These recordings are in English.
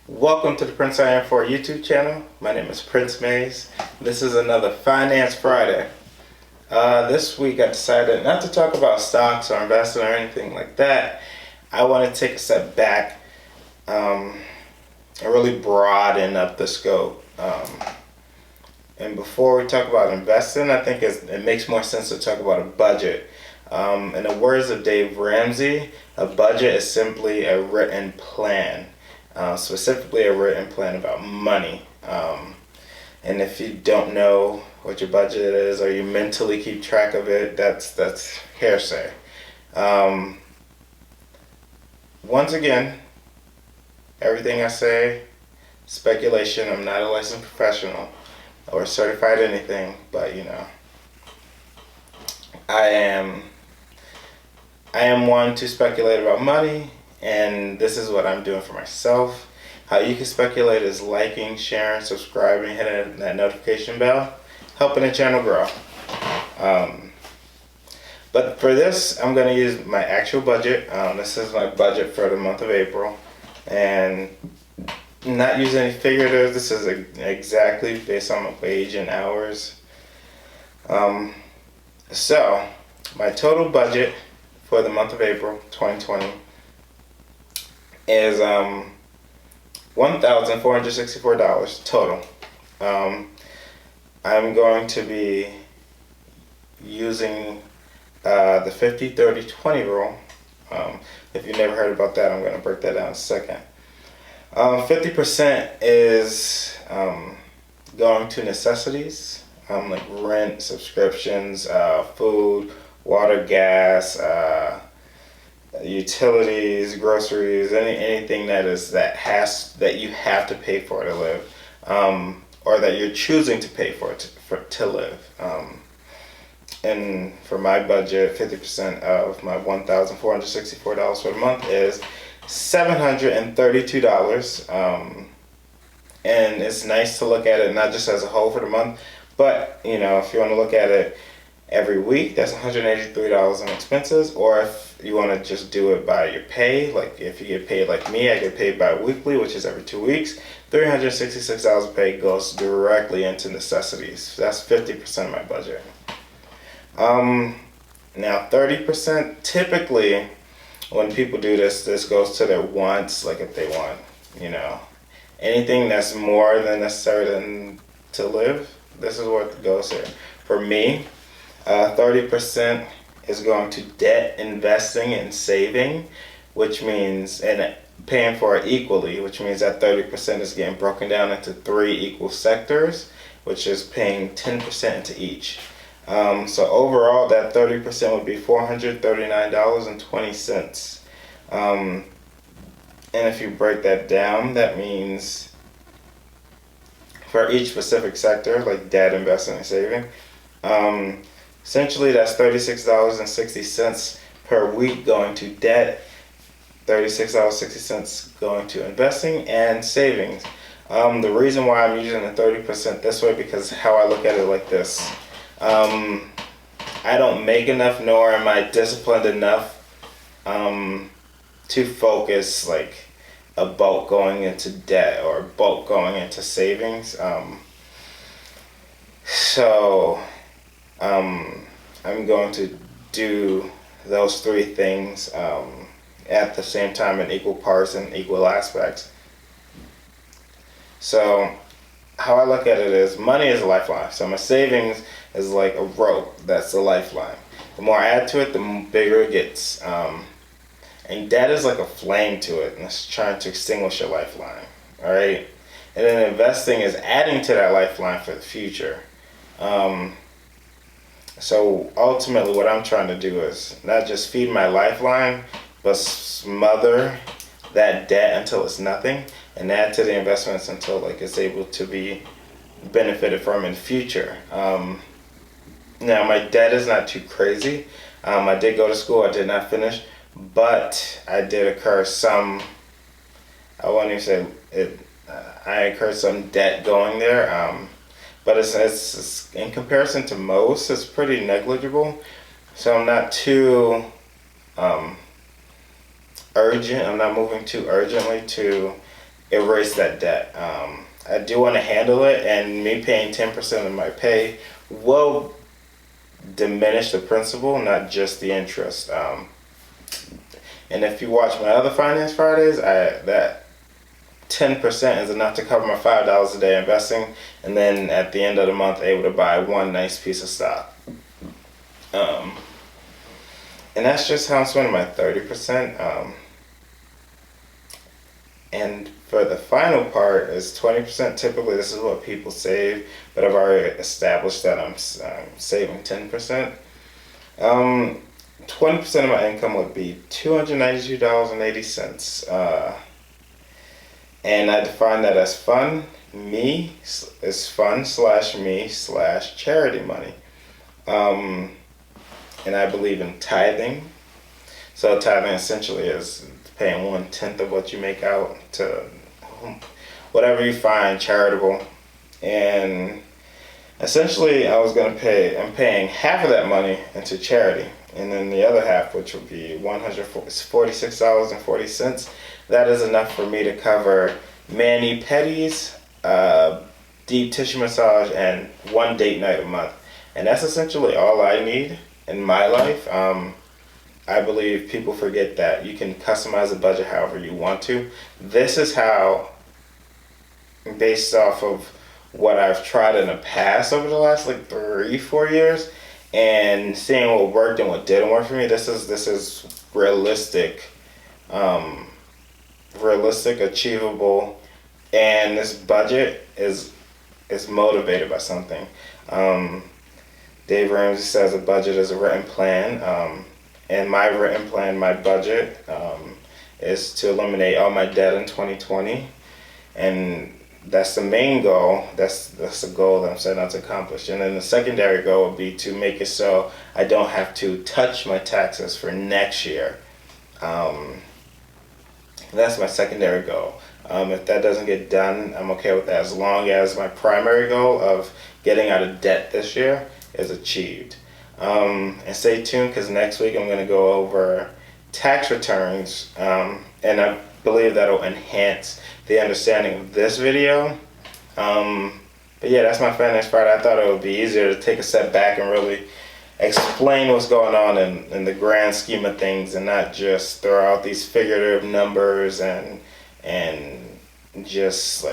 Welcome to the Prince I Am 4 YouTube channel. My name is Prince Mays. This is another Finance Friday. This week I decided not to talk about stocks or investing or anything like that. I want to take a step back and really broaden up the scope. And before we talk about investing, I think it makes more sense to talk about a budget. In the words of Dave Ramsey, a budget is simply a written plan. Specifically a written plan about money. And if you don't know what your budget is or you mentally keep track of it, that's hearsay. Once again, everything I say, speculation. I'm not a licensed professional or certified anything, but I am one to speculate about money. And this is what I'm doing for myself. How you can speculate is liking, sharing, subscribing, hitting that notification bell, helping the channel grow. But for this, I'm going to use my actual budget. This is my budget for the month of April. And not using any figurative. This is exactly based on my wage and hours. So, my total budget for the month of April 2020 is $1,464 total. I'm going to be using the 50-30-20 rule. If you've never heard about that, I'm going to break that down in a second. 50% is going to necessities, like rent, subscriptions, food, water, gas, utilities, groceries, anything that you have to pay for to live, or that you're choosing to pay for to live. And for my budget, 50% of my $1,464 for the month is $732. And it's nice to look at it not just as a whole for the month, but if you want to look at it every week, that's $183 in expenses. Or if you want to just do it by your pay, like if you get paid like me, I get paid bi-weekly, which is every 2 weeks. $366 of pay goes directly into necessities. That's 50% of my budget. Now 30%, typically when people do this goes to their wants. Like if they want, anything that's more than necessary to live, this is what goes here. For me, 30% is going to debt, investing, and saving, which means, and paying for it equally, which means that 30% is getting broken down into 3 equal sectors, which is paying 10% into each. So overall, that 30% would be $439.20. And if you break that down, that means for each specific sector, like debt, investing, and saving, essentially that's $36.60 per week going to debt, $36.60 going to investing and savings. The reason why I'm using the 30% this way, because how I look at it like this. I don't make enough, nor am I disciplined enough to focus like a bulk going into debt or a bulk going into savings. So I'm going to do those 3 things at the same time in equal parts and equal aspects. So how I look at it is money is a lifeline. So my savings is like a rope. That's the lifeline. The more I add to it, the bigger it gets. And debt is like a flame to it, and it's trying to extinguish your lifeline. All right? And then investing is adding to that lifeline for the future. So ultimately what I'm trying to do is not just feed my lifeline, but smother that debt until it's nothing, and add to the investments until it's able to be benefited from in the future. Now my debt is not too crazy. I did go to school, I did not finish, but I did incur some, I won't even say it, I incurred some debt going there. But it's in comparison to most, it's pretty negligible. So I'm not too urgent. I'm not moving too urgently to erase that debt. I do want to handle it, and me paying 10% of my pay will diminish the principal, not just the interest. And if you watch my other Finance Fridays, that 10% is enough to cover my $5 a day investing, and then at the end of the month, able to buy one nice piece of stock. And that's just how I'm spending my 30%. And for the final part is 20%. Typically, this is what people save, but I've already established that I'm saving 10%. 20% of my income would be $292.80. And I define that as fun. Me is fun / me / charity money. And I believe in tithing. So tithing essentially is paying 1/10 of what you make out to whatever you find charitable. And essentially I'm paying half of that money into charity. And then the other half, which would be $146.40, that is enough for me to cover mani-pedis, deep tissue massage, and one date night a month. And that's essentially all I need in my life. I believe people forget that you can customize a budget however you want to. This is how, based off of what I've tried in the past over the last 3-4 years, and seeing what worked and what didn't work for me, this is realistic, achievable, and this budget is motivated by something. Dave Ramsey says a budget is a written plan, and my written plan, my budget, is to eliminate all my debt in 2020, and that's the main goal. That's the goal that I'm setting out to accomplish. And then the secondary goal would be to make it so I don't have to touch my taxes for next year. That's my secondary goal. If that doesn't get done, I'm okay with that, as long as my primary goal of getting out of debt this year is achieved. And stay tuned, because next week I'm going to go over tax returns, and I believe that'll enhance the understanding of this video. But yeah, that's my Finance Friday. I thought it would be easier to take a step back and really explain what's going on in the grand scheme of things, and not just throw out these figurative numbers and just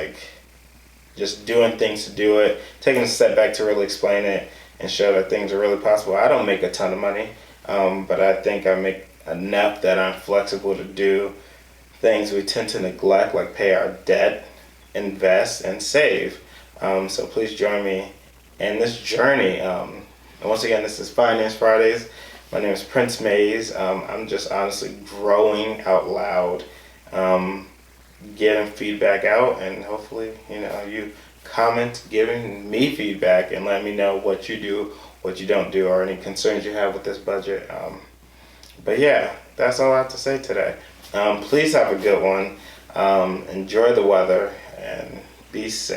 doing things to do it. Taking a step back to really explain it and show that things are really possible. I don't make a ton of money, but I think I make enough that I'm flexible to do things we tend to neglect, like pay our debt, invest, and save. So please join me in this journey. And once again, this is Finance Fridays. My name is Prince Mays. I'm just honestly growing out loud, getting feedback out, and hopefully, you comment giving me feedback and let me know what you do, what you don't do, or any concerns you have with this budget. But yeah, that's all I have to say today. Please have a good one. Enjoy the weather and be safe.